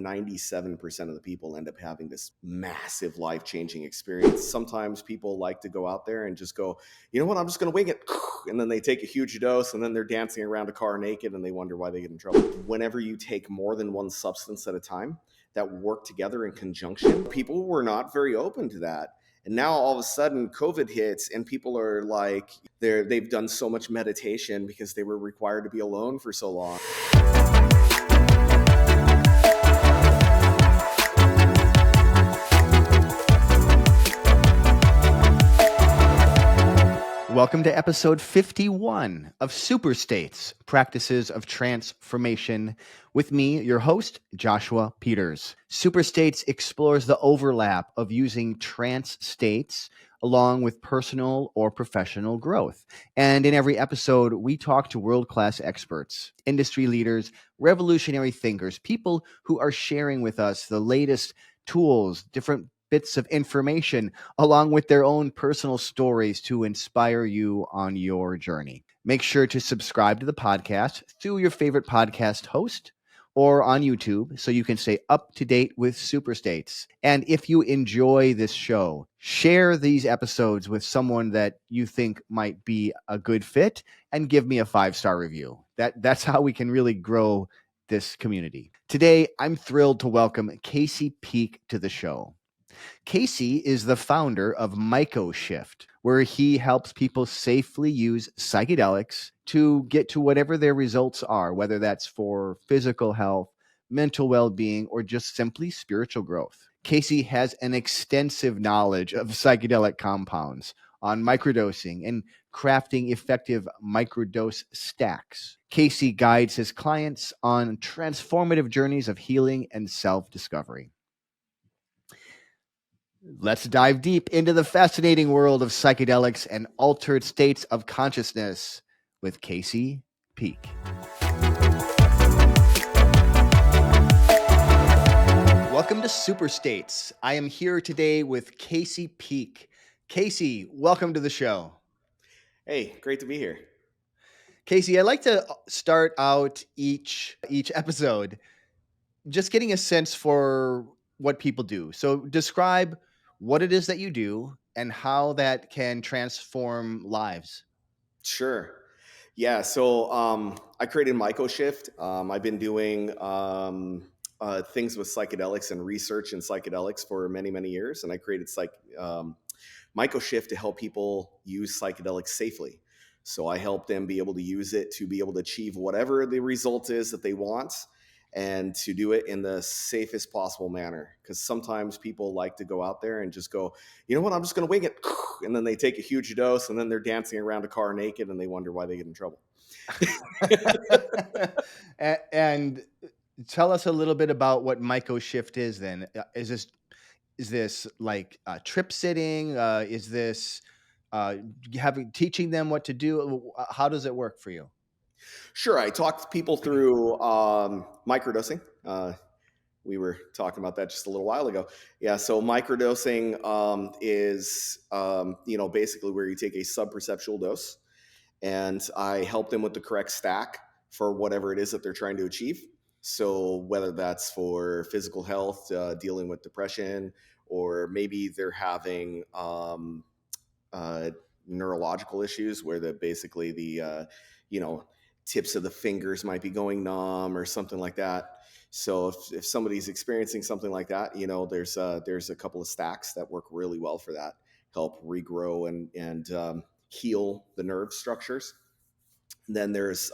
97% of the people end up having this massive life-changing experience. Sometimes people like to go out there and just go, you know what, I'm just going to wing it. And then they take a huge dose and then they're dancing around a car naked and they wonder why they get in trouble. Whenever you take more than one substance at a time that work together in conjunction, people were not very open to that. And now all of a sudden COVID hits and people are like, they've done so much meditation because they were required to be alone for so long. Welcome to episode 51 of Super States, Practices of Transformation, with me, your host, Joshua Peters. Super States explores the overlap of using trance states along with personal or professional growth. And in every episode, we talk to world-class experts, industry leaders, revolutionary thinkers, people who are sharing with us the latest tools, different bits of information, along with their own personal stories to inspire you on your journey. Make sure to subscribe to the podcast through your favorite podcast host or on YouTube so you can stay up to date with Super States. And if you enjoy this show, share these episodes with someone that you think might be a good fit and give me a 5-star review. That's how we can really grow this community. Today, I'm thrilled to welcome Casey Peak to the show. Casey is the founder of MicroShift, where he helps people safely use psychedelics to get to whatever their results are, whether that's for physical health, mental well-being, or just simply spiritual growth. Casey has an extensive knowledge of psychedelic compounds, on microdosing, and crafting effective microdose stacks. Casey guides his clients on transformative journeys of healing and self-discovery. Let's dive deep into the fascinating world of psychedelics and altered states of consciousness with Casey Peak. Welcome to Super States. I am here today with Casey Peak. Casey, welcome to the show. Hey, great to be here. Casey, I'd like to start out each episode just getting a sense for what people do. So describe what it is that you do and how that can transform lives. Sure. Yeah. So I created MicroShift. I've been doing things with psychedelics and research in psychedelics for many, many years. And I created MicroShift to help people use psychedelics safely. So I help them be able to use it to be able to achieve whatever the result is that they want, and to do it in the safest possible manner. Because sometimes people like to go out there and just go, you know what, I'm just going to wing it. And then they take a huge dose and then they're dancing around a car naked and they wonder why they get in trouble. And tell us a little bit about what MicroShift is then. Is this like trip sitting? Is this teaching them what to do? How does it work for you? Sure. I talked people through microdosing. We were talking about that just a little while ago. Yeah. So microdosing is, basically where you take a sub-perceptual dose, and I help them with the correct stack for whatever it is that they're trying to achieve. So whether that's for physical health, dealing with depression, or maybe they're having neurological issues where basically the tips of the fingers might be going numb or something like that. So if somebody's experiencing something like that, there's a couple of stacks that work really well for that, help regrow and heal the nerve structures. And then there's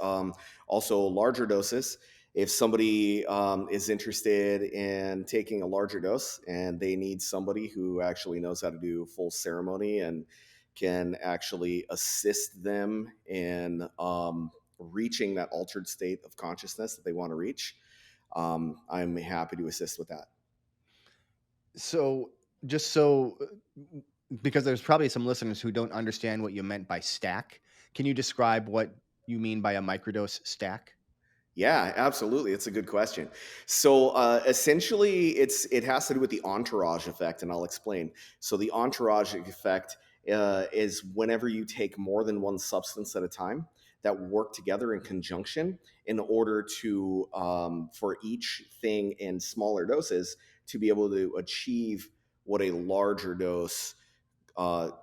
also larger doses. If somebody is interested in taking a larger dose and they need somebody who actually knows how to do full ceremony and can actually assist them in reaching that altered state of consciousness that they want to reach, I'm happy to assist with that. So because there's probably some listeners who don't understand what you meant by stack, can you describe what you mean by a microdose stack? Yeah, absolutely. It's a good question. So essentially, it has to do with the entourage effect, and I'll explain. So the entourage effect is whenever you take more than one substance at a time that work together in conjunction in order to for each thing in smaller doses to be able to achieve what a larger dose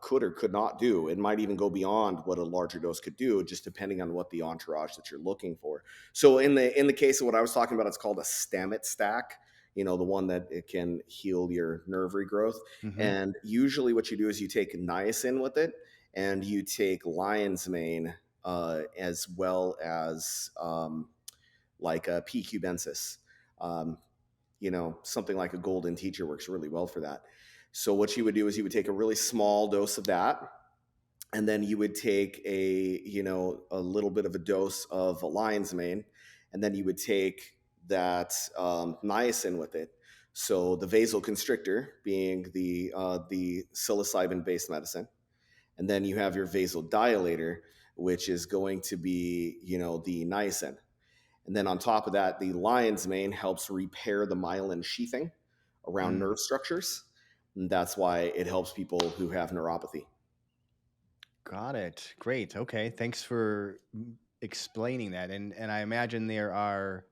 could or could not do. It might even go beyond what a larger dose could do, just depending on what the entourage that you're looking for. So in the case of what I was talking about, it's called a Stammet stack. You know, the one that it can heal your nerve regrowth. Mm-hmm. And usually, what you do is you take niacin with it, and you take lion's mane as well as like a P. cubensis. Um, you know, something like a golden teacher works really well for that. So what you would do is you would take a really small dose of that, and then you would take a little bit of a dose of a lion's mane, and then you would take that niacin with it. So the vasoconstrictor being the psilocybin based medicine, and then you have your vasodilator, which is going to be the niacin. And then on top of that, the lion's mane helps repair the myelin sheathing around Mm. nerve structures. And that's why it helps people who have neuropathy. Got it. Great. Okay. Thanks for explaining that. And I imagine there are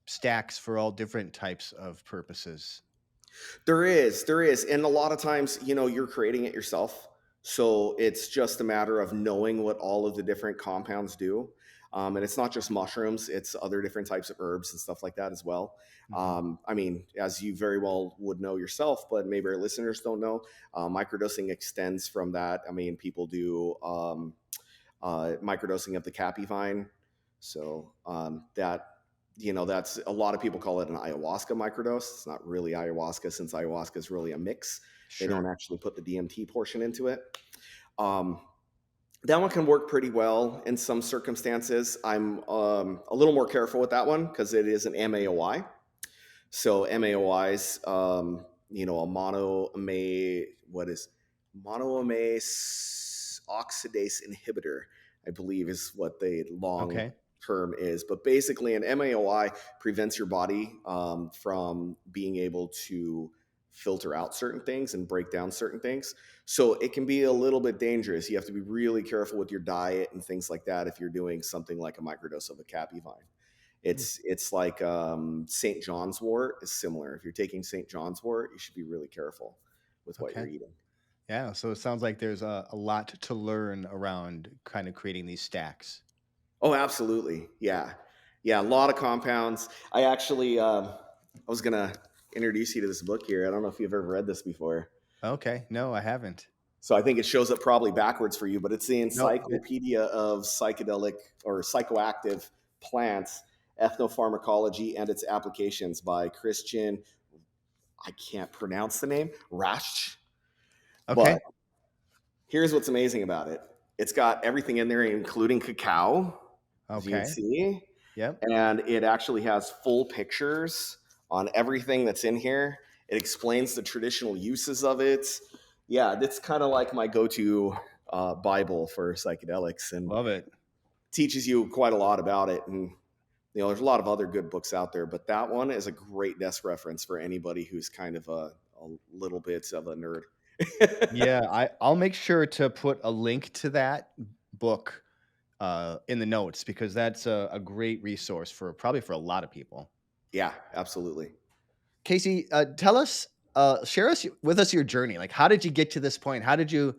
stacks for all different types of purposes. There is. And a lot of times, you're creating it yourself. So it's just a matter of knowing what all of the different compounds do. And it's not just mushrooms, it's other different types of herbs and stuff like that as well. Hmm. I mean, as you very well would know yourself, but maybe our listeners don't know, microdosing extends from that. I mean, people do microdosing of the cappy vine. So that's a lot of people call it an ayahuasca microdose. It's not really ayahuasca, since ayahuasca is really a mix. They don't Sure. actually put the DMT portion into it. Um, that one can work pretty well in some circumstances. I'm a little more careful with that one because it is an MAOI. So MAOIs, a monoamase oxidase inhibitor, I believe is what the long Okay. term is. But basically, an MAOI prevents your body from being able to filter out certain things and break down certain things. So it can be a little bit dangerous. You have to be really careful with your diet and things like that if you're doing something like a microdose of a cappy vine. Hmm. It's like St. John's wort is similar. If you're taking St. John's wort, you should be really careful with what you're Okay. eating. Yeah. So it sounds like there's a lot to learn around kind of creating these stacks. Oh, absolutely. Yeah. Yeah. A lot of compounds. I was going to introduce you to this book here. I don't know if you've ever read this before. Okay. No, I haven't. So I think it shows up probably backwards for you, but it's the No. Encyclopedia of Psychedelic or Psychoactive Plants, Ethnopharmacology and Its Applications by Christian, I can't pronounce the name, Rasch. Okay. But here's what's amazing about it. It's got everything in there, including cacao, as you can Okay. see. Yep. And it actually has full pictures on everything that's in here. It explains the traditional uses of it. Yeah, that's kind of like my go-to Bible for psychedelics, and Love it. teaches you quite a lot about it. And there's a lot of other good books out there, but that one is a great desk reference for anybody who's kind of a little bit of a nerd. Yeah, I'll make sure to put a link to that book in the notes because that's a great resource for probably for a lot of people. Yeah, absolutely. Casey, tell us, share us with us your journey. Like, how did you get to this point? How did you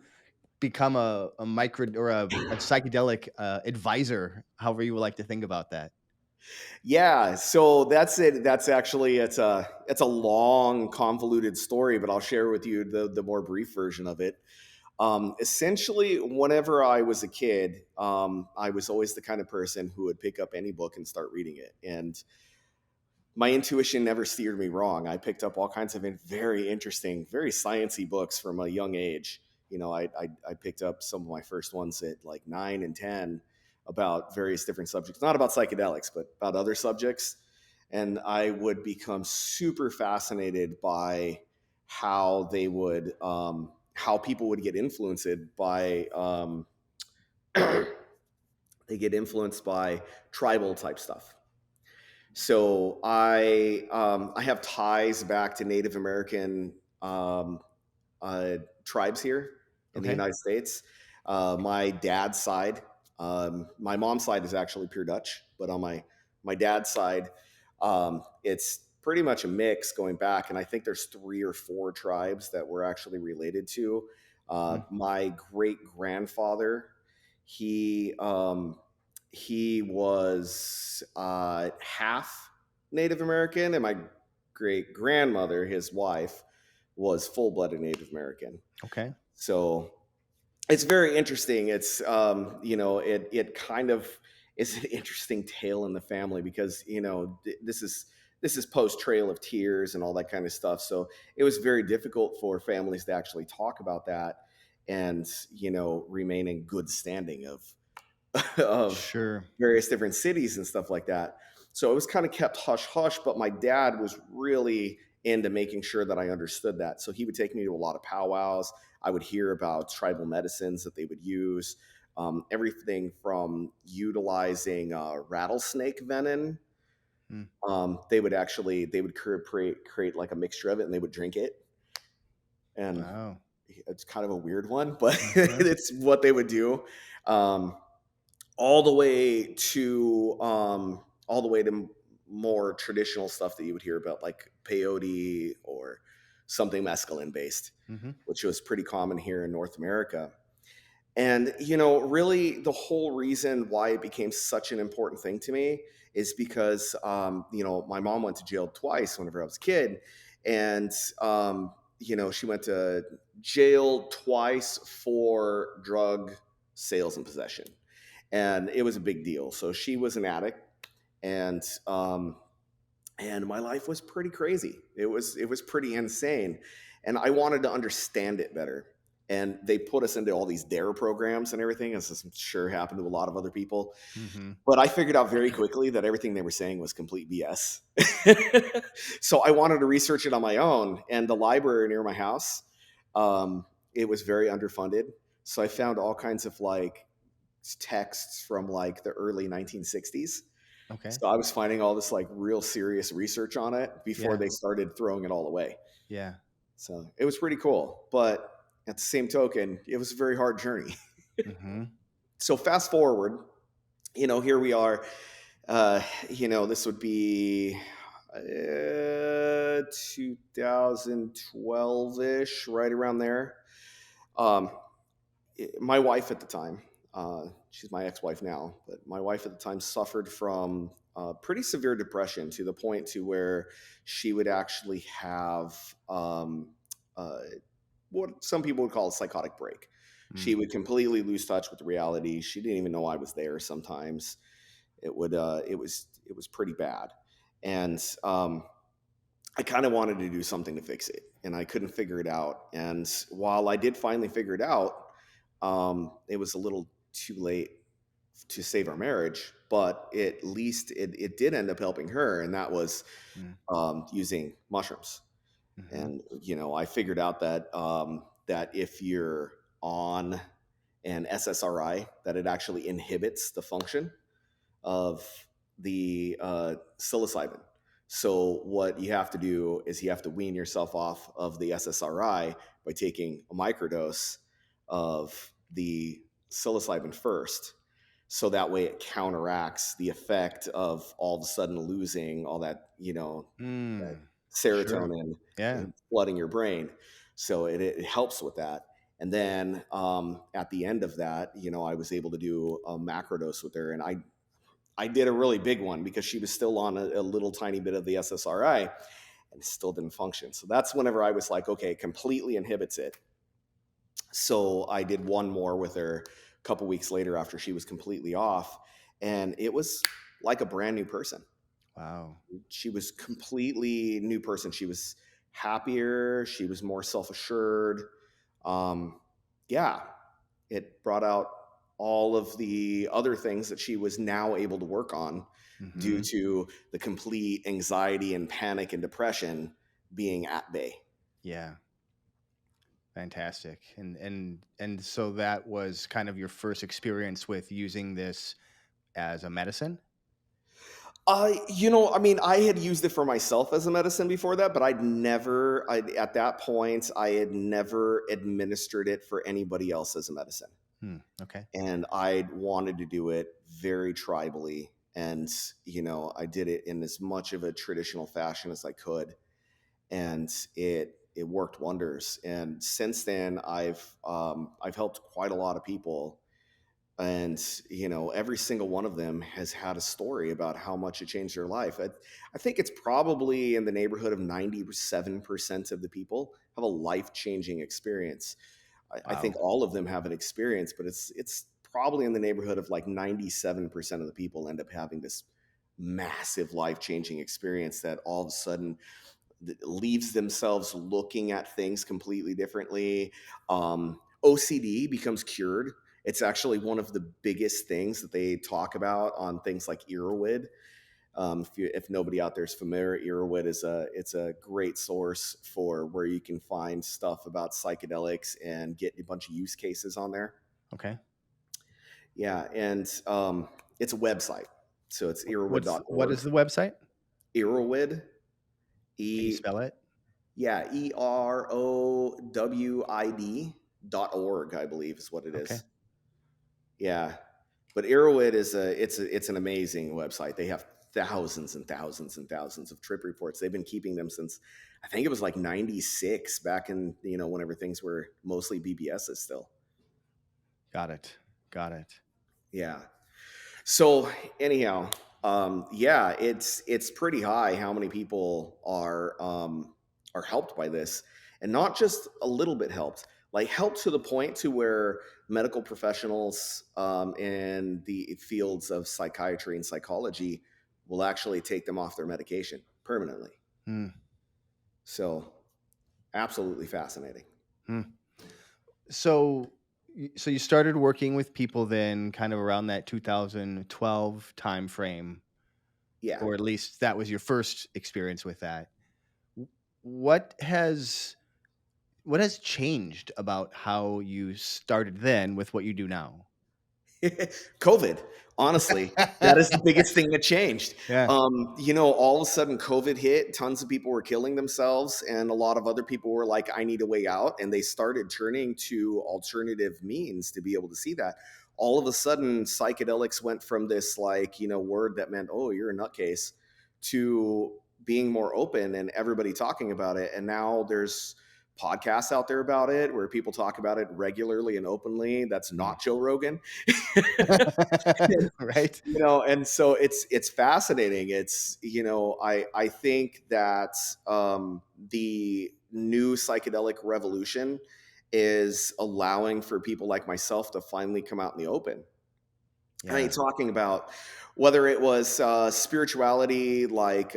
become a micro or a psychedelic advisor? However, you would like to think about that. Yeah, so that's it. That's actually it's a long, convoluted story, but I'll share with you the more brief version of it. Essentially, whenever I was a kid, I was always the kind of person who would pick up any book and start reading it, and my intuition never steered me wrong. I picked up all kinds of very interesting, very sciencey books from a young age. I picked up some of my first ones at like 9 and 10 about various different subjects, not about psychedelics, but about other subjects. And I would become super fascinated by how how people would get influenced by, they get influenced by tribal type stuff. So I have ties back to Native American tribes here in the Okay. United States. My dad's side, My mom's side is actually pure Dutch, but on my dad's side, it's pretty much a mix going back. And I think there's 3 or 4 tribes that we're actually related to. Mm. My great grandfather, he he was half Native American, and my great grandmother, his wife, was full blooded Native American. Okay. So it's very interesting. It's it kind of is an interesting tale in the family because this is post Trail of Tears and all that kind of stuff. So it was very difficult for families to actually talk about that and remain in good standing of of Sure. various different cities and stuff like that. So it was kind of kept hush hush, but my dad was really into making sure that I understood that. So he would take me to a lot of powwows. I would hear about tribal medicines that they would use, everything from utilizing rattlesnake venom. Mm. They would create like a mixture of it, and they would drink it. And Wow. it's kind of a weird one, but Mhm. it's what they would do. Um, all the way to more traditional stuff that you would hear about, like peyote or something mescaline based, Mhm. which was pretty common here in North America. And really, the whole reason why it became such an important thing to me is because my mom went to jail twice whenever I was a kid, and she went to jail twice for drug sales and possession, and it was a big deal. So she was an addict, and my life was pretty crazy. It was pretty insane, and I wanted to understand it better. And they put us into all these dare programs and everything, as I'm sure happened to a lot of other people. Mhm. But I figured out very quickly that everything they were saying was complete BS. So I wanted to research it on my own. And the library near my house, it was very underfunded. So I found all kinds of like texts from like the early 1960s. Okay. So I was finding all this like real serious research on it before Yeah. they started throwing it all away. Yeah. So it was pretty cool. But at the same token, it was a very hard journey. Mhm. So fast forward, here we are. This would be 2012-ish, right around there. Um, my wife at the time, she's my ex-wife now, but my wife at the time suffered from pretty severe depression to the point to where she would actually have uh, what some people would call a psychotic break. She Mm. would completely lose touch with reality. She didn't even know I was there. Sometimes it was pretty bad, and I kind of wanted to do something to fix it, and I couldn't figure it out. And while I did finally figure it out, it was a little too late to save our marriage. But at least it did end up helping her, and that was Mm. using mushrooms. Mhm. And I figured out that if you're on an SSRI, that it actually inhibits the function of the psilocybin. So what you have to do is you have to wean yourself off of the SSRI by taking a microdose of the psilocybin first. So that way it counteracts the effect of all of a sudden losing all that Mm. Sure. serotonin Yeah. and flooding your brain. So it helps with that. And then at the end of that, I was able to do a macrodose with her, and I did a really big one because she was still on a little tiny bit of the SSRI and it still didn't function. So that's whenever I was like, okay, it completely inhibits it. So I did one more with her a couple weeks later after she was completely off, and it was like a brand new person. Wow. She was completely new person. She was happier. She was more self assured. Yeah, it brought out all of the other things that she was now able to work on due Mhm. to the complete anxiety and panic and depression being at bay. Yeah. Fantastic. And so that was kind of your first experience with using this as a medicine? I mean, I had used it for myself as a medicine before that, but at that point, I had never administered it for anybody else as a medicine. Okay. and I wanted to do it very tribally. And, I did it in as much of a traditional fashion as I could. And it worked wonders. And since then, I've helped quite a lot of people, and every single one of them has had a story about how much it changed their life. I think it's probably in the neighborhood of 97% of the people have a life-changing experience. I think Wow. all of them have an experience, but it's probably in the neighborhood of like 97% of the people end up having this massive life-changing experience that all of a sudden leaves themselves looking at things completely differently. OCD becomes cured. It's actually one of the biggest things that they talk about on things like Erowid. If nobody out there is familiar, Erowid is a great source for where you can find stuff about psychedelics and get a bunch of use cases on there. Okay. Yeah, and it's a website, so it's What erowid.org. is the website? Erowid, Can you e spell it? Yeah, erowid.org, I believe is what it Okay. is. Yeah. But Erowid is it's an amazing website. They have thousands and thousands and thousands of trip reports. They've been keeping them since I think it was like 96, back in, whenever things were mostly BBSs still. Got it. Got it. Yeah. So anyhow, yeah, it's pretty high how many people are helped by this, and not just a little bit helped, like helped to the point to where medical professionals in the fields of psychiatry and psychology will actually take them off their medication permanently. Hmm. So absolutely fascinating. Hmm. So, so you started working with people then, kind of around that 2012 time frame, Yeah. or at least that was your first experience with that. W- What has what has changed about how you started then with what you do now? COVID, honestly, that is the biggest thing that changed. Yeah. All of a sudden COVID hit, tons of people were killing themselves, and a lot of other people were like, I need a way out. And they started turning to alternative means to be able to see that. All of a sudden, psychedelics went from this like, word that meant, oh, you're a nutcase, to being more open and everybody talking about it. And now there's podcasts out there about it where people talk about it regularly and openly. That's Hmm. not Joe Rogan. Right? And so it's fascinating. It's, I think that the new psychedelic revolution is allowing for people like myself to finally come out in the open. I mean, Yeah. talking about whether it was spirituality, like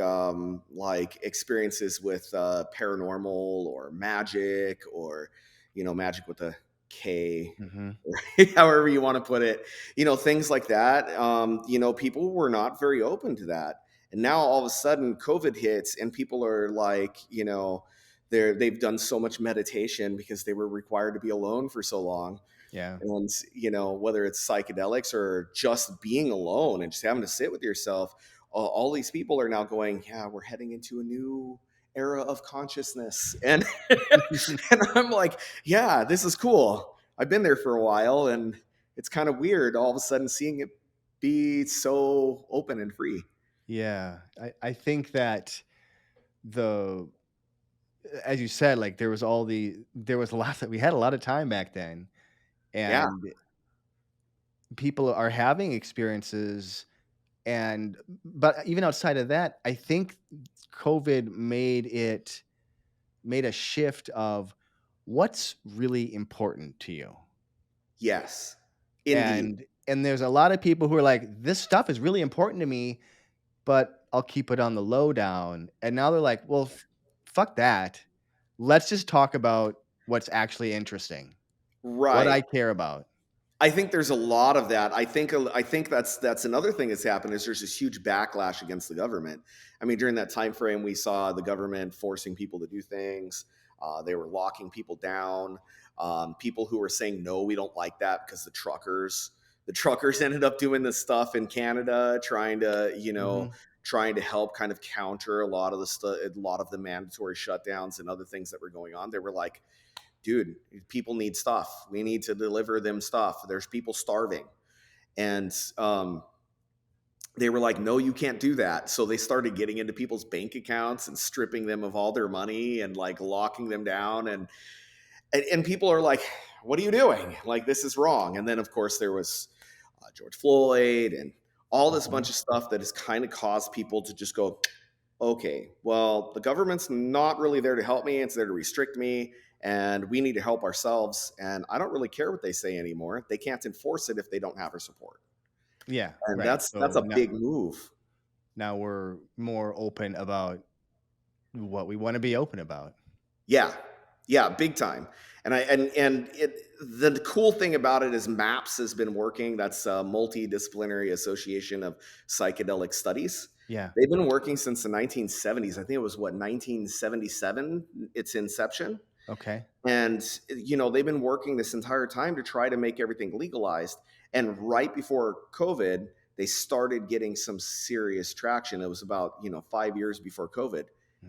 experiences with paranormal or magic, or magic with a K, Hmm. or however you want to put it, things like that. People were not very open to that, and now all of a sudden, COVID hits, and people are like, they've done so much meditation because they were required to be alone for so long. Yeah. And whether it's psychedelics or just being alone and just having to sit with yourself, all these people are now going, yeah, we're heading into a new era of consciousness. And and I'm like, yeah, this is cool. I've been there for a while, and it's kind of weird all of a sudden seeing it be so open and free. Yeah. I think that the as you said, like there was a lot that we had a lot of time back then, Yeah. and people are having experiences, and but even outside of that, I think COVID made a shift of what's really important to you. Yes, indeed. And there's a lot of people who are like, this stuff is really important to me, but I'll keep it on the lowdown. And now they're like, well, fuck that. Let's just talk about what's actually interesting, what Right. I care about. I think there's a lot of that. I think that's another thing that's happened is there's this huge backlash against the government. I mean, during that time frame, we saw the government forcing people to do things. They were locking people down. People who were saying no, we don't like that because the truckers ended up doing this stuff in Canada, Mhm. trying to help kind of counter a lot of the mandatory shutdowns and other things that were going on. They were like, dude, people need stuff. We need to deliver them stuff. There's people starving. And they were like, no, you can't do that. So they started getting into people's bank accounts and stripping them of all their money and like locking them down. And people are like, what are you doing? Like, this is wrong. And then, of course, there was George Floyd and all this Mhm. bunch of stuff that has kind of caused people to just go, okay, well, the government's not really there to help me. It's there to restrict me. And we need to help ourselves. And I don't really care what they say anymore. They can't enforce it if they don't have our support. Yeah, And right. that's So a now, big move. now we're more open about what we want to be open about. Yeah. Yeah, big time. The cool thing about it is MAPS has been working. That's a multidisciplinary association of psychedelic studies. Yeah. They've been working since the 1970s. I think it was 1977 its inception. Okay. And they've been working this entire time to try to make everything legalized. And right before COVID, they started getting some serious traction. It was about 5 years before COVID.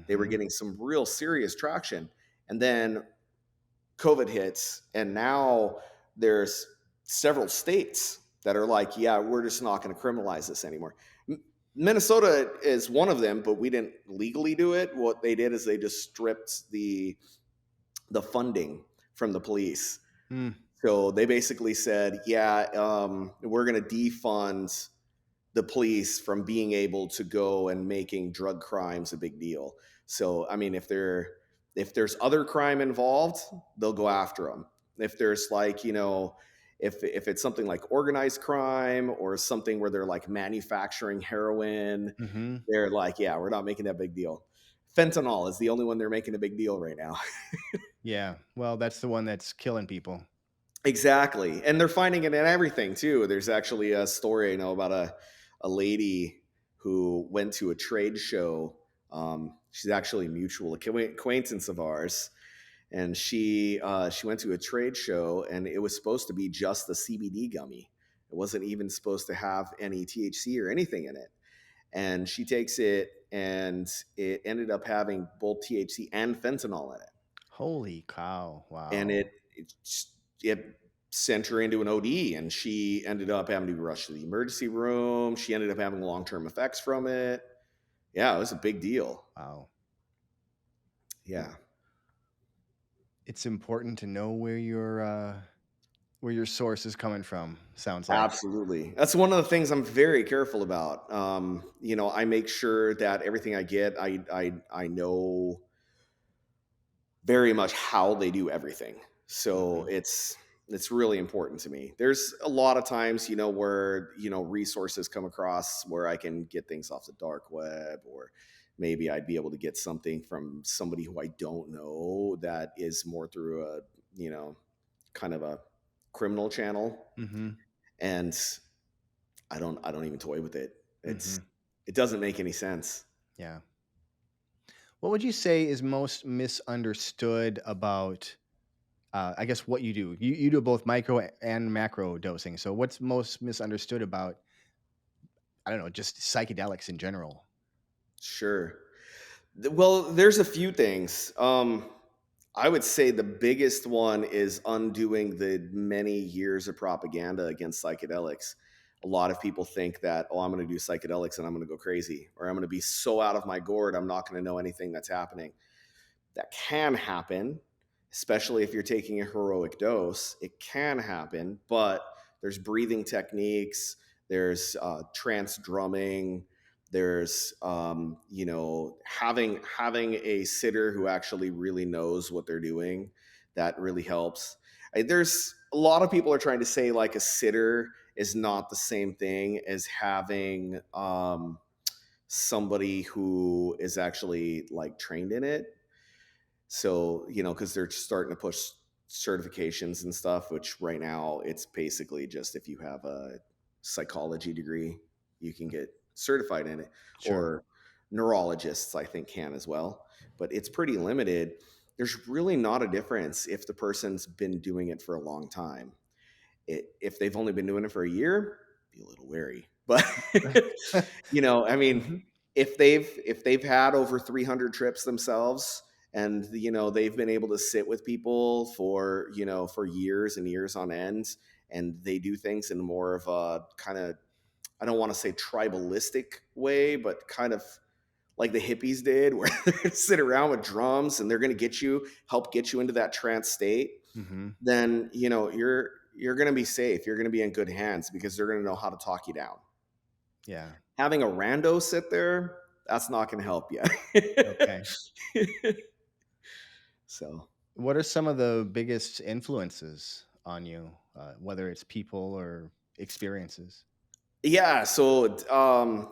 They were Hmm. getting some real serious traction. And then COVID hits, and now there's several states that are like, yeah, we're just not going to criminalize this anymore. Minnesota is one of them, but we didn't legally do it. What they did is they just stripped the funding from the police. Mm. So they basically said, yeah, we're going to defund the police from being able to go and making drug crimes a big deal. So, I mean, if there's other crime involved, they'll go after them. If there's like, if it's something like organized crime or something where they're like manufacturing heroin, Hmm. they're like, yeah, we're not making that big deal. Fentanyl is the only one they're making a big deal right now. Yeah. Well, that's the one that's killing people. Exactly. And they're finding it in everything too. There's actually a story I know about a lady who went to a trade show. She's actually a mutual acquaintance of ours. And she went to a trade show, and it was supposed to be just the CBD gummy. It wasn't even supposed to have any THC or anything in it. And she takes it, and it ended up having both THC and fentanyl in it. Holy cow. And Wow. it sent her into an OD, and she ended up having to be rushed to the emergency room. She ended up having long term effects from it. Yeah, it was a big deal. Wow. Yeah, It's important to know where your source is coming from, sounds like. absolutely. That's one of the things I'm very careful about. I make sure that everything I get, I know very much how they do everything. So Hmm. it's really important to me. There's a lot of times, where, resources come across where I can get things off the dark web, or maybe I'd be able to get something from somebody who I don't know that is more through a, kind of a criminal channel. Hmm. And I don't even toy with it. Hmm. It doesn't make any sense. Yeah. What would you say is most misunderstood about, I guess, what you do? You do both micro and macro dosing. So, what's most misunderstood about, I don't know, just psychedelics in general? Sure. Well, there's a few things. I would say the biggest one is undoing the many years of propaganda against psychedelics. A lot of people think that, oh, I'm going to do psychedelics and I'm going to go crazy, or I'm going to be so out of my gourd, I'm not going to know anything that's happening. That can happen, especially if you're taking a heroic dose. It can happen, but there's breathing techniques, there's trance drumming, there's having a sitter who actually really knows what they're doing. That really helps. There's a lot of people are trying to say like a sitter is not the same thing as having somebody who is actually like trained in it. So, because they're starting to push certifications and stuff, which right now it's basically just if you have a psychology degree, you can get certified in it, Sure. or neurologists, I think, can as well. But it's pretty limited. There's really not a difference if the person's been doing it for a long time. If they've only been doing it for a year, be a little wary. But I mean, Hmm. if they've had over 300 trips themselves, and they've been able to sit with people for for years and years on end, and they do things in more of a kind of, I don't want to say tribalistic way, but kind of like the hippies did, where they sit around with drums and they're going to help get you into that trance state. Mm-hmm. Then you're going to be safe. You're going to be in good hands because they're going to know how to talk you down. Yeah. Having a rando sit there, that's not going to help you. Okay. So What are some of the biggest influences on you, whether it's people or experiences? yeah, so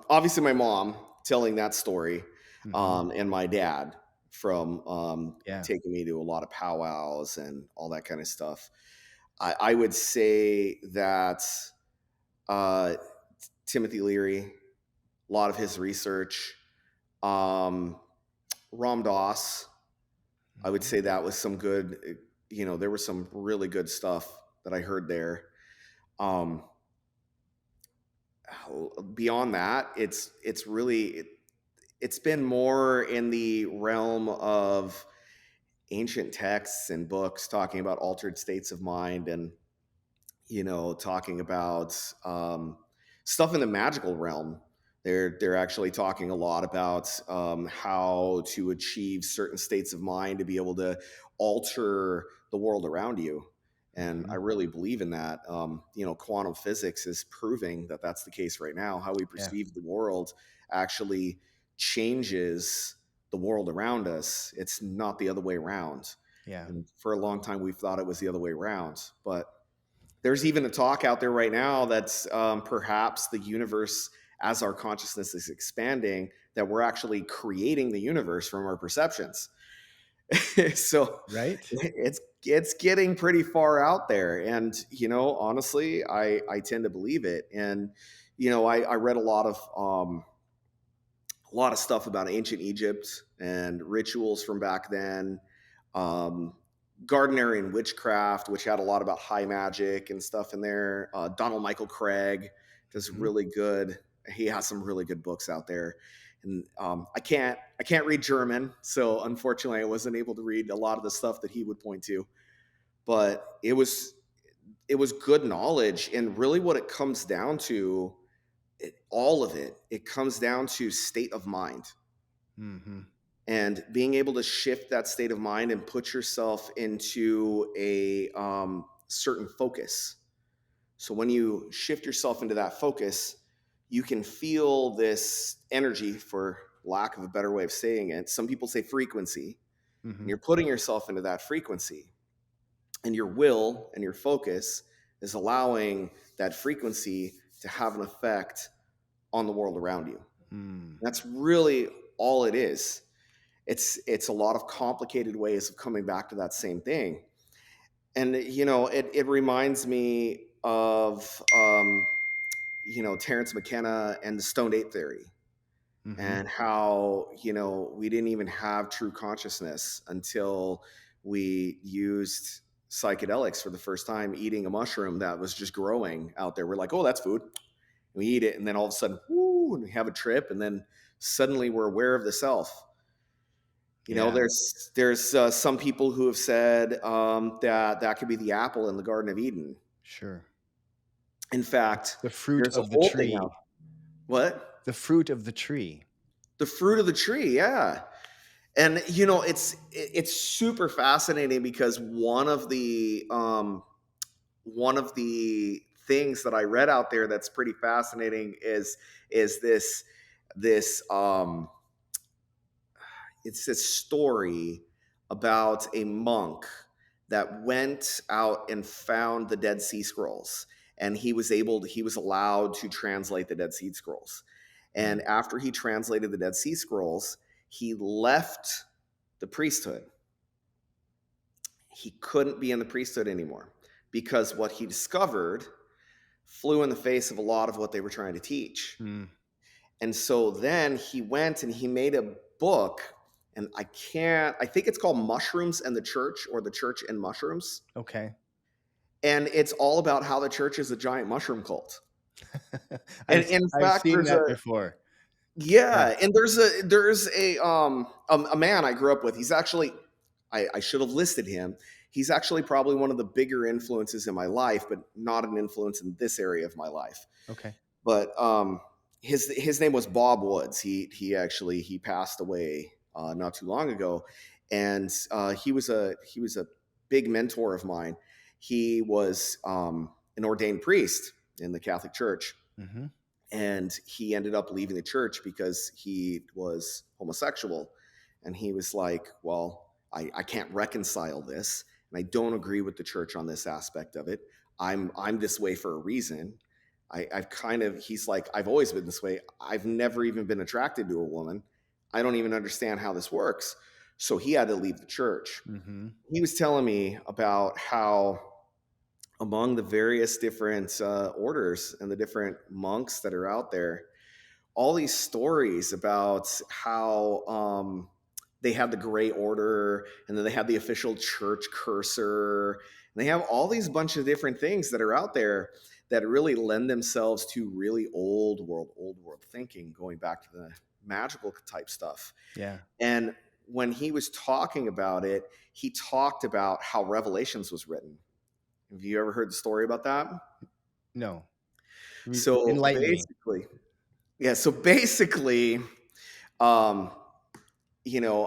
obviously my mom telling that story, Mm-hmm. and my dad from Yeah. taking me to a lot of powwows and all that kind of stuff. I would say that uh, Timothy Leary, a lot of his research, um, Ram Dass, I would Mm-hmm. say that was some good. There was some really good stuff that I heard there. Um, Beyond that, it's been more in the realm of ancient texts and books talking about altered states of mind, and talking about stuff in the magical realm. They're actually talking a lot about how to achieve certain states of mind to be able to alter the world around you. And I Mm-hmm. really believe in that. Quantum physics is proving that that's the case right now. How we Yeah. perceive the world actually changes the world around us. It's not the other way around. Yeah. And for a long time, we've thought it was the other way around. But there's even a talk out there right now that's perhaps the universe, as our consciousness is expanding, that we're actually creating the universe from our perceptions. So Right. it's getting pretty far out there, and honestly, I tend to believe it. And I read a lot of stuff about ancient Egypt and rituals from back then. Um, Gardnerian witchcraft, which had a lot about high magic and stuff in there. Donald Michael Craig does Mm-hmm. really good. He has some really good books out there, and I can't read German, so unfortunately, I wasn't able to read a lot of the stuff that he would point to. But it was good knowledge, and really, what it comes down to, all of it comes down to state of mind, Mm-hmm. and being able to shift that state of mind and put yourself into a certain focus. So when you shift yourself into that focus, you can feel this energy, for lack of a better way of saying it. Some people say frequency, and Mm-hmm. you're putting yourself into that frequency, and your will and your focus is allowing that frequency to have an effect on the world around you. Mm. That's really all it is. It's a lot of complicated ways of coming back to that same thing. And it reminds me of Terence McKenna and the stoned ape theory, Mm-hmm. and how we didn't even have true consciousness until we used psychedelics for the first time, eating a mushroom that was just growing out there. We're like, oh, that's food. We eat it, and then all of a sudden, whoo, and we have a trip, and then suddenly we're aware of the self. Yeah. There's some people who have said that could be the apple in the Garden of Eden. Sure. In fact, The fruit there's a of the whole thing out. tree. What? The fruit of the tree. The fruit of the tree, yeah. And it's super fascinating, because one of the things that I read out there that's pretty fascinating is this it's this story about a monk that went out and found the Dead Sea Scrolls, and he was allowed to translate the Dead Sea Scrolls. And Mm. after he translated the Dead Sea Scrolls, he left the priesthood. He couldn't be in the priesthood anymore, because what he discovered flew in the face of a lot of what they were trying to teach. Mm. And so then he went and he made a book, and I think it's called Mushrooms and the Church, or The Church and Mushrooms. Okay. And it's all about how the church is a giant mushroom cult. And I've in I've fact, seen there's that before. Yeah, Yeah. and there's a man I grew up with. He's actually I should have listed him. He's actually probably one of the bigger influences in my life, but not an influence in this area of my life. Okay. But his name was Bob Woods. He passed away not too long ago, and he was a big mentor of mine. He was an ordained priest in the Catholic Church, Mm-hmm. and he ended up leaving the church because he was homosexual. And he was like, well, I can't reconcile this, and I don't agree with the church on this aspect of it. I'm this way for a reason. I've kind of he's like, I've always been this way. I've never even been attracted to a woman. I don't even understand how this works. So he had to leave the church. Mm-hmm. He was telling me about how among the various different orders and the different monks that are out there, all these stories about how they have the Gray Order, and then they have the official church cursor, and they have all these bunch of different things that are out there that really lend themselves to really old world thinking, going back to the magical type stuff. Yeah. And when he was talking about it, he talked about how Revelations was written. Have you ever heard the story about that? No. So Enlighten me. basically, yeah. So basically, um, you know,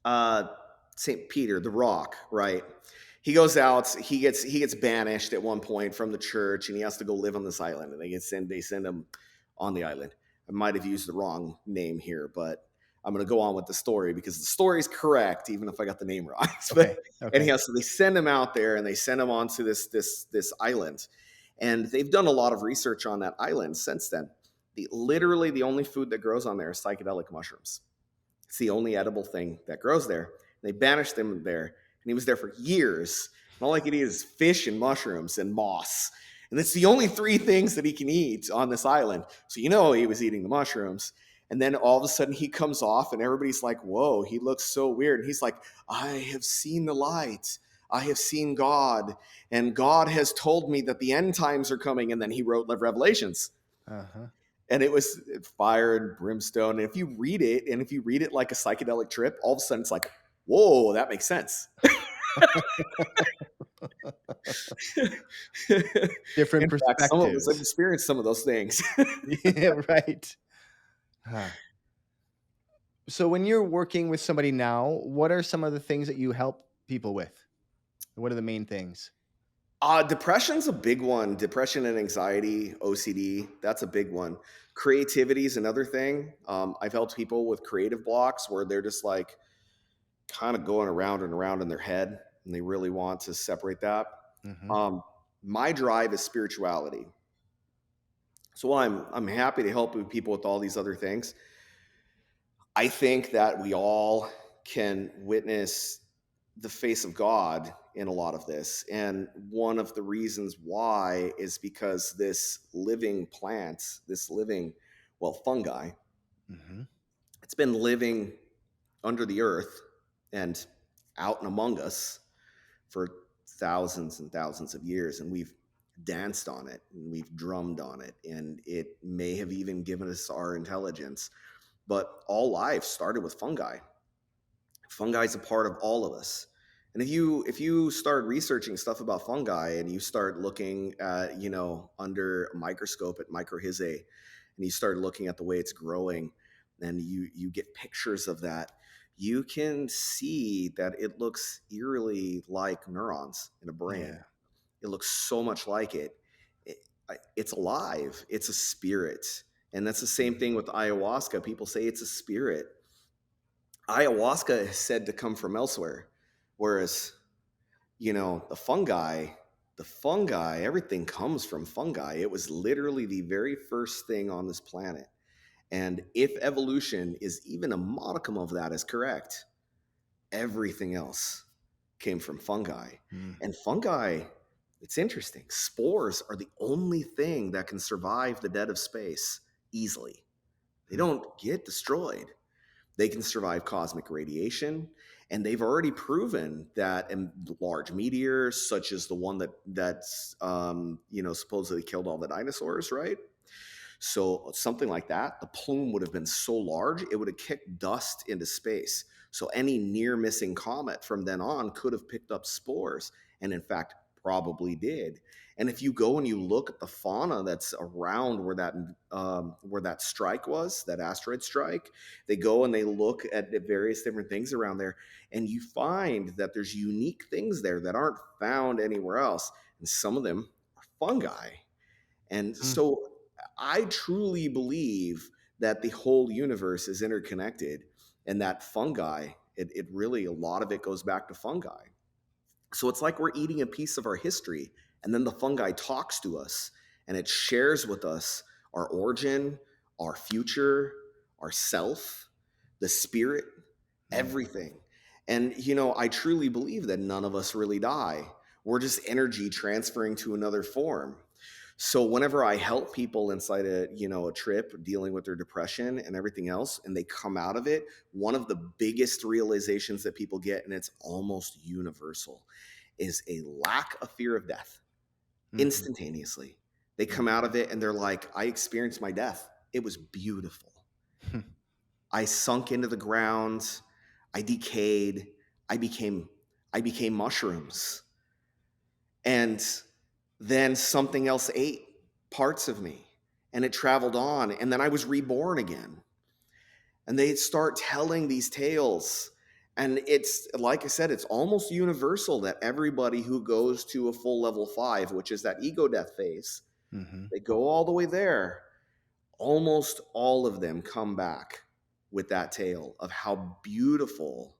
uh, Saint Peter, the Rock, right? He goes out. He gets banished at one point from the church, and he has to go live on this island. And they send him on the island. I might have used the wrong name here, but I'm going to go on with the story because the story is correct, even if I got the name wrong. But Okay. Okay. anyhow, so they send him out there, and they send him onto this island, and they've done a lot of research on that island since then. Literally the only food that grows on there is psychedelic mushrooms. It's the only edible thing that grows there. They banished him there, and he was there for years. And all he could eat is fish and mushrooms and moss. And it's the only three things that he can eat on this island. So you know he was eating the mushrooms. And then all of a sudden he comes off, and everybody's like, whoa, he looks so weird. And he's like, I have seen the light. I have seen God. And God has told me that the end times are coming. And then he wrote Revelations, Uh-huh. and it was fire and brimstone. And if you read it, and if you read it like a psychedelic trip, all of a sudden it's like, whoa, that makes sense. Different In fact, some of us have perspectives. experienced some of those things. Yeah, right. Huh. So when you're working with somebody now, what are some of the things that you help people with? What are the main things? Depression's a big one. Depression and anxiety, OCD, that's a big one. Creativity is another thing. I've helped people with creative blocks where they're just like kind of going around and around in their head, and they really want to separate that. Mm-hmm. Um, my drive is spirituality. So while I'm happy to help people with all these other things, I think that we all can witness the face of God in a lot of this. And one of the reasons why is because this living plant, this living, well, fungi, Mm-hmm. it's been living under the earth and out and among us for thousands and thousands of years. And we've danced on it, and we've drummed on it, and it may have even given us our intelligence. But all life started with fungi. Fungi is a part of all of us. And if you start researching stuff about fungi, and you start looking at, under a microscope at microhyzae, and you start looking at the way it's growing, and you get pictures of that, you can see that it looks eerily like neurons in a brain. Yeah. It looks so much like it. It's alive. It's a spirit. And that's the same thing with ayahuasca. People say it's a spirit. Ayahuasca is said to come from elsewhere, whereas the fungi, everything comes from fungi. It was literally the very first thing on this planet. And if evolution is even a modicum of that is correct, everything else came from fungi. Mm. And fungi, it's interesting. Spores are the only thing that can survive the dead of space easily. They Mm. don't get destroyed. They can survive cosmic radiation, and they've already proven that in large meteors, such as the one that's supposedly killed all the dinosaurs, right? So something like that, the plume would have been so large, it would have kicked dust into space. So any near missing comet from then on could have picked up spores, and in fact, probably did. And if you go and you look at the fauna that's around where that strike was, that asteroid strike, they go and they look at the various different things around there, and you find that there's unique things there that aren't found anywhere else, and some of them are fungi. And Hmm. so I truly believe that the whole universe is interconnected, and that fungi, it really, a lot of it goes back to fungi. So it's like we're eating a piece of our history, and then the fungi talks to us and it shares with us our origin, our future, our self, the spirit, Hmm. everything. And, I truly believe that none of us really die. We're just energy transferring to another form. So whenever I help people inside a trip dealing with their depression and everything else, and they come out of it, one of the biggest realizations that people get, and it's almost universal, is a lack of fear of death Hmm. instantaneously. They Hmm. come out of it and they're like, I experienced my death. It was beautiful. I sunk into the ground. I decayed. I became I became mushrooms. And then something else ate parts of me, and it traveled on, and then I was reborn again. And they start telling these tales, and it's like I said, it's almost universal that everybody who goes to a full level 5, which is that ego death phase, Hmm. they go all the way there, almost all of them come back with that tale of how beautiful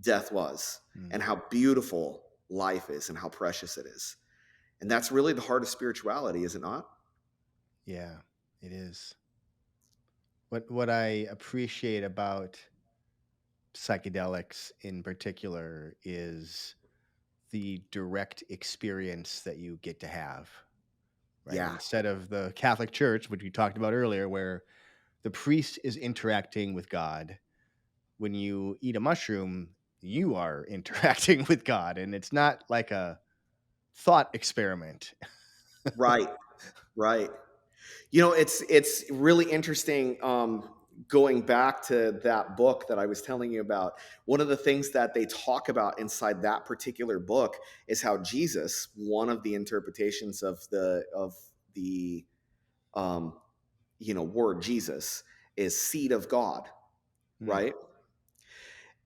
death was, Hmm. and how beautiful life is, and how precious it is. And that's really the heart of spirituality, is it not? Yeah, it is. What I appreciate about psychedelics in particular is the direct experience that you get to have, right? Yeah. Instead of the Catholic Church, which we talked about earlier, where the priest is interacting with God. When you eat a mushroom, you are interacting with God, and it's not like a thought experiment. Right. Right. It's really interesting. Going back to that book that I was telling you about, one of the things that they talk about inside that particular book is how Jesus, one of the interpretations of the um, word Jesus, is seed of God, Hmm. right?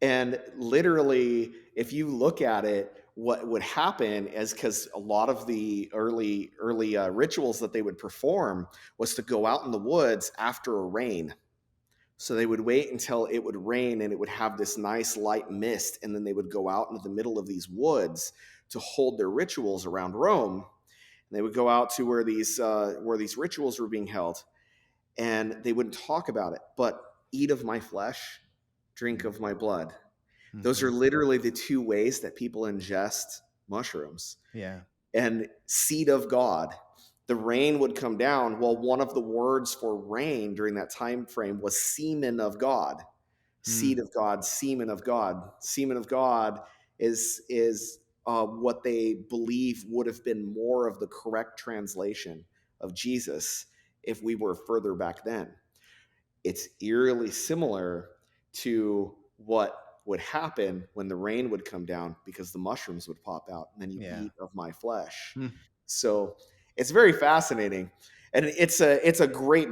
And literally, if you look at it, what would happen is, because a lot of the early rituals that they would perform was to go out in the woods after a rain. So they would wait until it would rain and it would have this nice light mist, and then they would go out into the middle of these woods to hold their rituals around Rome. And they would go out to where these rituals were being held, and they wouldn't talk about it, but eat of my flesh, drink of my blood. Those Mm-hmm. are literally the two ways that people ingest mushrooms. Yeah. And seed of God, the rain would come down. Well, one of the words for rain during that time frame was semen of God. Hmm. Seed of God, semen of God. Semen of God is what they believe would have been more of the correct translation of Jesus if we were further back then. It's eerily similar to what would happen when the rain would come down, because the mushrooms would pop out and then you Yeah. eat of my flesh. Hmm. So it's very fascinating, and it's a great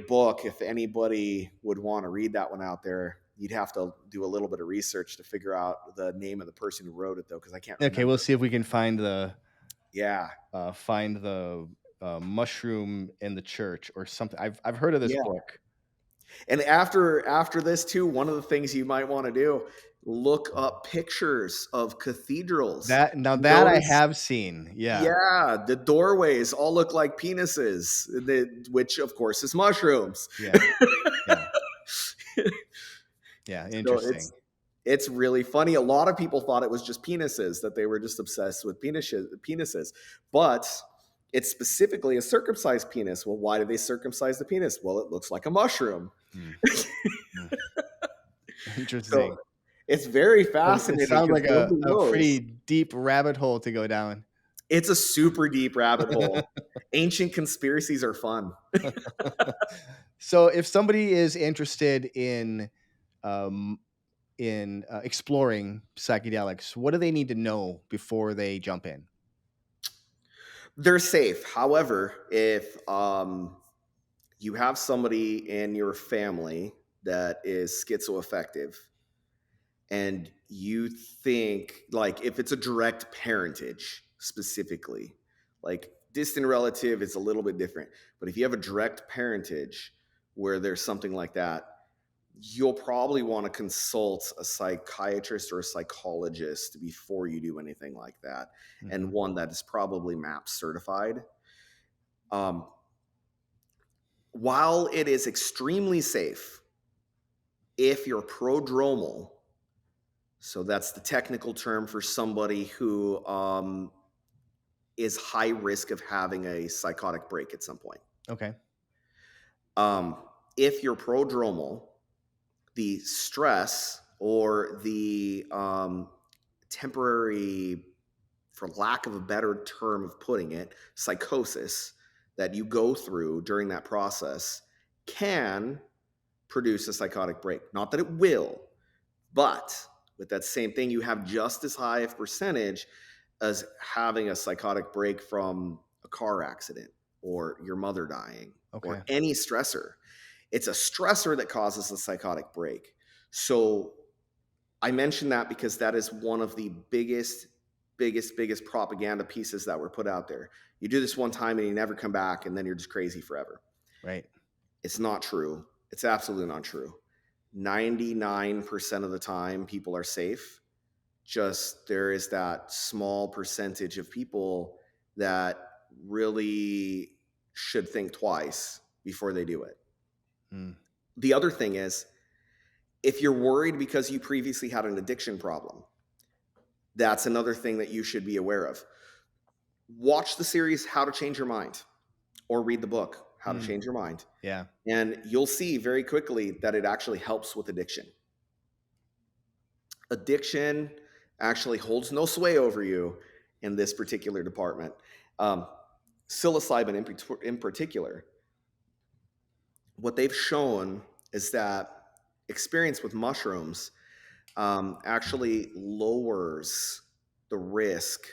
book. If anybody would want to read that one out there, you'd have to do a little bit of research to figure out the name of the person who wrote it, though, because I can't Okay, we'll remember. see if we can find the Yeah. mushroom in the church or something. I've heard of this Yeah. book. And after this too, one of the things you might want to do, look up pictures of cathedrals. That I Notice, have seen. Yeah. yeah, the doorways all look like penises, which of course is mushrooms. Yeah. Yeah. Yeah. So it's Interesting. it's really funny. A lot of people thought it was just penises, that they were just obsessed with penises, but it's specifically a circumcised penis. Well, why do they circumcise the penis? Well, it looks like a mushroom. Hmm. Hmm. So Interesting. it's very It fascinating sounds because like nobody a knows. pretty deep rabbit hole to go down. It's a super deep rabbit hole. Ancient conspiracies are fun. So if somebody is interested um, exploring psychedelics, what do they need to know before they jump in? They're safe. However, if you have somebody in your family that is schizoaffective, and you think, like, if it's a direct parentage specifically, like distant relative is a little bit different, but if you have a direct parentage where there's something like that, you'll probably want to consult a psychiatrist or a psychologist before you do anything like that, and Hmm. one that is probably MAP certified. um, while it is extremely safe if you're prodromal, so that's the technical term for somebody who is high risk of having a psychotic break at some point. Okay. Um, if you're prodromal, the stress or the temporary, for lack of a better term of putting it, psychosis that you go through during that process can produce a psychotic break. Not that it will, but with that same thing, you have just as high of percentage as having a psychotic break from a car accident or your mother dying or Okay. any stressor. It's a stressor that causes a psychotic break. So I mention that because that is one of the biggest propaganda pieces that were put out there. You do this one time and you never come back, and then you're just crazy forever. Right. It's not true. It's absolutely not true. 99% of the time, people are safe. Just there is that small percentage of people that really should think twice before they do it. Mm. The other thing is, if you're worried because you previously had an addiction problem, that's another thing that you should be aware of. Watch the series How to Change Your Mind, or read the book How to Mm. Change Your Mind, Yeah. and you'll see very quickly that it actually helps with addiction. Addiction actually holds no sway over you in this particular department. Um, Psilocybin in particular, what they've shown is that experience with mushrooms actually lowers the risk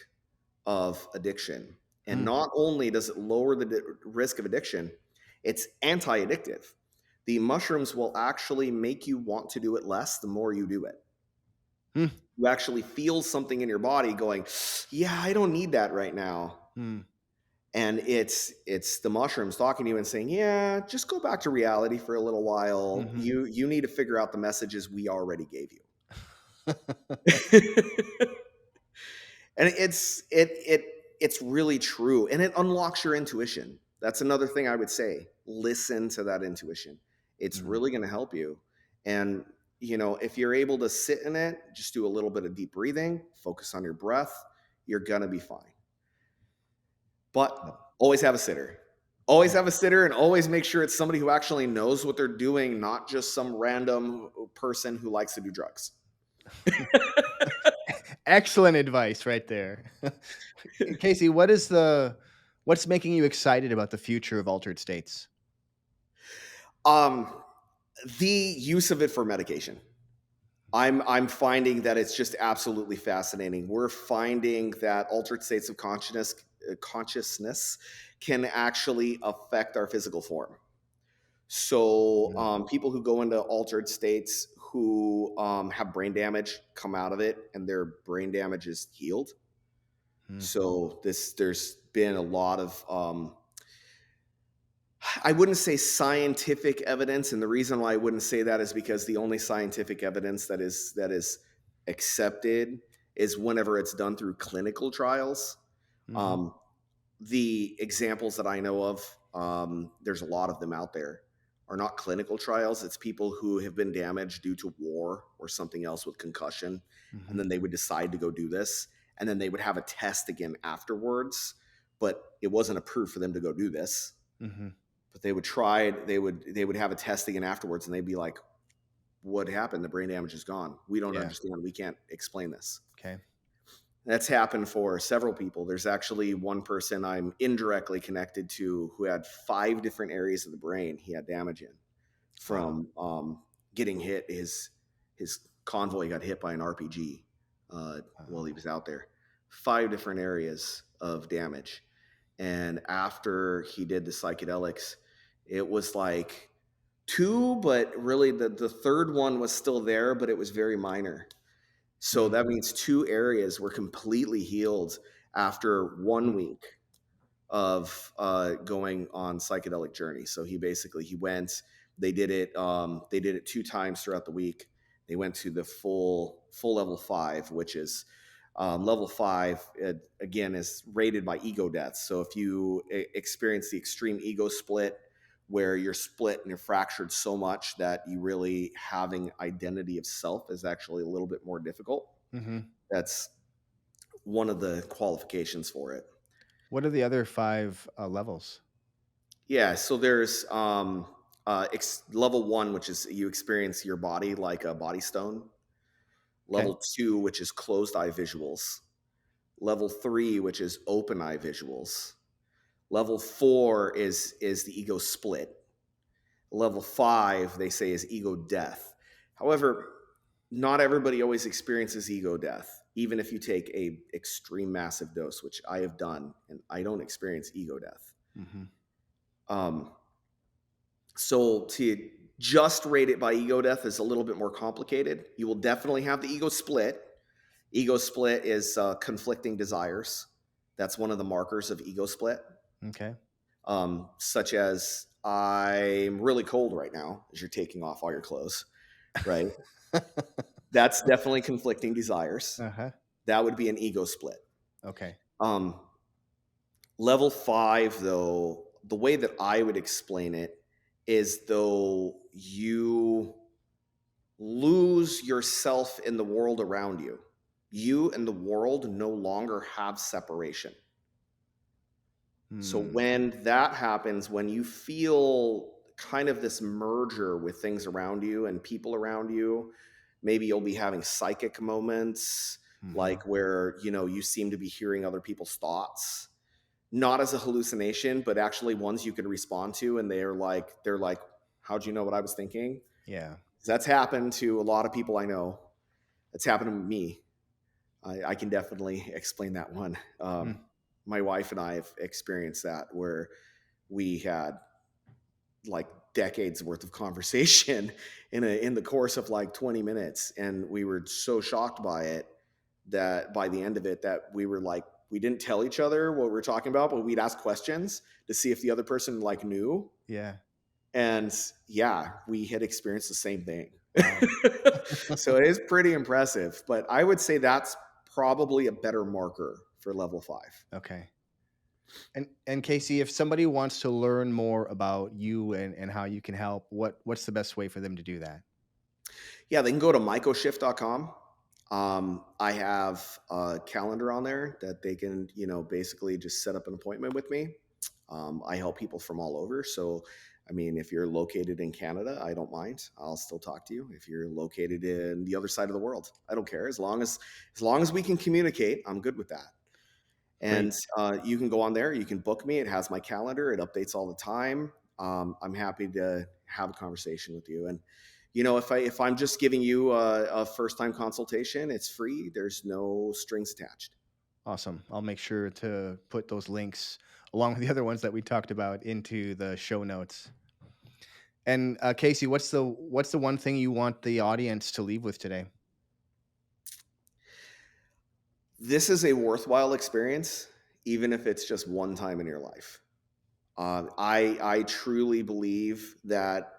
of addiction. And Mm. not only does it lower the risk of addiction, it's anti addictive. The mushrooms will actually make you want to do it less the more you do it. Mm. You actually feel something in your body going, yeah, I don't need that right now. Mm. And it's the mushrooms talking to you and saying, yeah, just go back to reality for a little while. Hmm. You need to figure out the messages we already gave you. And it's really true, and it unlocks your intuition. That's another thing I would say. Listen to that intuition. It's Mm. really going to help you. And if you're able to sit in it, just do a little bit of deep breathing, focus on your breath, you're going to be fine. But Yep. always have a sitter. Always Yep. have a sitter, and always make sure it's somebody who actually knows what they're doing, not just some random person who likes to do drugs. Excellent advice right there. Casey, what's making you excited about the future of altered states? um the use of it for medication. I'm finding that it's just absolutely fascinating. We're finding that altered states of consciousness can actually affect our physical form. So Mm. people who go into altered states who have brain damage come out of it, and their brain damage is healed. Mm. So there's been a lot of I wouldn't say scientific evidence, and the reason why I wouldn't say that is because the only scientific evidence that is accepted is whenever it's done through clinical trials. Hmm. Um, the examples that I know of, there's a lot of them out there, are not clinical trials. It's people who have been damaged due to war or something else with concussion, and Hmm. then they would decide to go do this, and then they would have a test again afterwards, but it wasn't approved for them to go do this. Hmm. But they would try it. They would have a test again afterwards, and they'd be like, "What happened? The brain damage is gone. We don't Yeah. understand. We can't explain this." Okay. That's happened for several people. There's actually one person I'm indirectly connected to who had 5 different areas of the brain he had damage in Wow. from getting hit. His convoy got hit by an RPG while he Wow. was out there. 5 different areas of damage. And after he did the psychedelics, it was like two, but really the third one was still there, but it was very minor. So Hmm. that means 2 areas were completely healed after one Hmm. week of going on psychedelic journey. So he went. They did it. They did it 2 times throughout the week. They went to the full level 5, which is level 5. Again, is rated by ego deaths. So if you experience the extreme ego split, where you're split and you're fractured so much that you really having identity of self is actually a little bit more difficult. Hmm. That's one of the qualifications for it. What are the other five levels? Yeah, so there's level 1, which is you experience your body like a body stone. Okay. Level 2, which is closed eye visuals. Level 3, which is open eye visuals. Level 4 is the ego split. Level 5, they say, is ego death. However, not everybody always experiences ego death, even if you take a extreme massive dose, which I have done, and I don't experience ego death. Hmm. Um, So to just rate it by ego death is a little bit more complicated. You will definitely have the ego split. Ego split is conflicting desires. That's one of the markers of ego split, Okay. such as I'm really cold right now as you're taking off all your clothes, right? That's definitely conflicting desires. Uh-huh. That would be an ego split. Okay. Um, Level 5, though, the way that I would explain it is though you lose yourself in the world around you. You and the world no longer have separation. So Hmm. when that happens, when you feel kind of this merger with things around you and people around you, maybe you'll be having psychic moments Hmm. like where, you seem to be hearing other people's thoughts, not as a hallucination, but actually ones you could respond to and they're like, how'd you know what I was thinking? Yeah. That's happened to a lot of people I know. It's happened to me. I can definitely explain that one. Hmm. My wife and I have experienced that where we had like decades worth of conversation in the course of like 20 minutes, and we were so shocked by it that by the end of it that we were like we didn't tell each other what we were talking about, but we'd ask questions to see if the other person like knew. Yeah. And yeah, we had experienced the same thing. Wow. So it is pretty impressive, but I would say that's probably a better marker for level 5. Okay. And Casey, if somebody wants to learn more about you and how you can help, what's the best way for them to do that? Yeah, they can go to mycoshift.com. I have a calendar on there that they can, basically just set up an appointment with me. I help people from all over. So, I mean, if you're located in Canada, I don't mind. I'll still talk to you. If you're located in the other side of the world, I don't care. As long as we can communicate, I'm good with that. And Great. you can go on there. You can book me. It has my calendar. It updates all the time. I'm happy to have a conversation with you. And if I'm just giving you a first time consultation, it's free. There's no strings attached. Awesome. I'll make sure to put those links along with the other ones that we talked about into the show notes. And Casey, what's the one thing you want the audience to leave with today? This is a worthwhile experience, even if it's just one time in your life. I truly believe that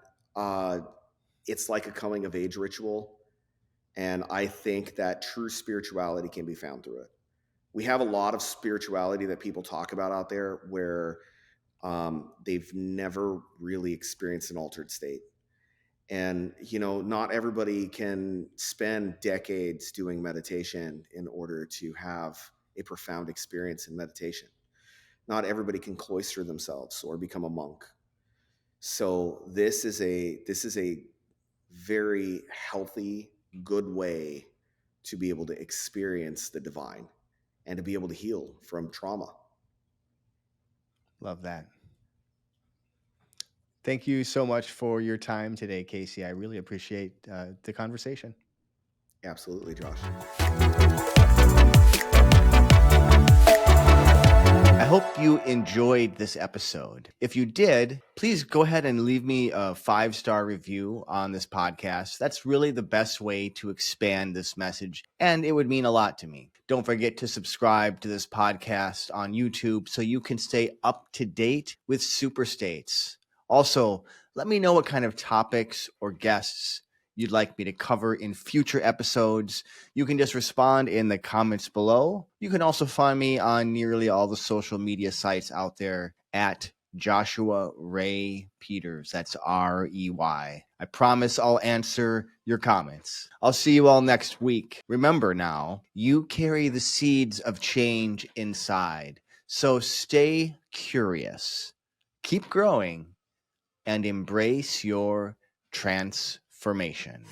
it's like a coming of age ritual, and I think that true spirituality can be found through it. We have a lot of spirituality that people talk about out there where they've never really experienced an altered state. And, not everybody can spend decades doing meditation in order to have a profound experience in meditation. Not everybody can cloister themselves or become a monk. So this is a very healthy, good way to be able to experience the divine. and to be able to heal from trauma. Love that. Thank you so much for your time today, Casey. I really appreciate the conversation. Absolutely, Josh. I hope you enjoyed this episode. If you did, please go ahead and leave me a 5-star review on this podcast. That's really the best way to expand this message, and it would mean a lot to me. Don't forget to subscribe to this podcast on YouTube so you can stay up to date with Super States. Also, let me know what kind of topics or guests you'd like me to cover in future episodes. You can just respond in the comments below. You can also find me on nearly all the social media sites out there at Joshua Ray Peters. That's REY. I promise I'll answer your comments. I'll see you all next week. Remember now, you carry the seeds of change inside. So stay curious, keep growing, and embrace your transformation.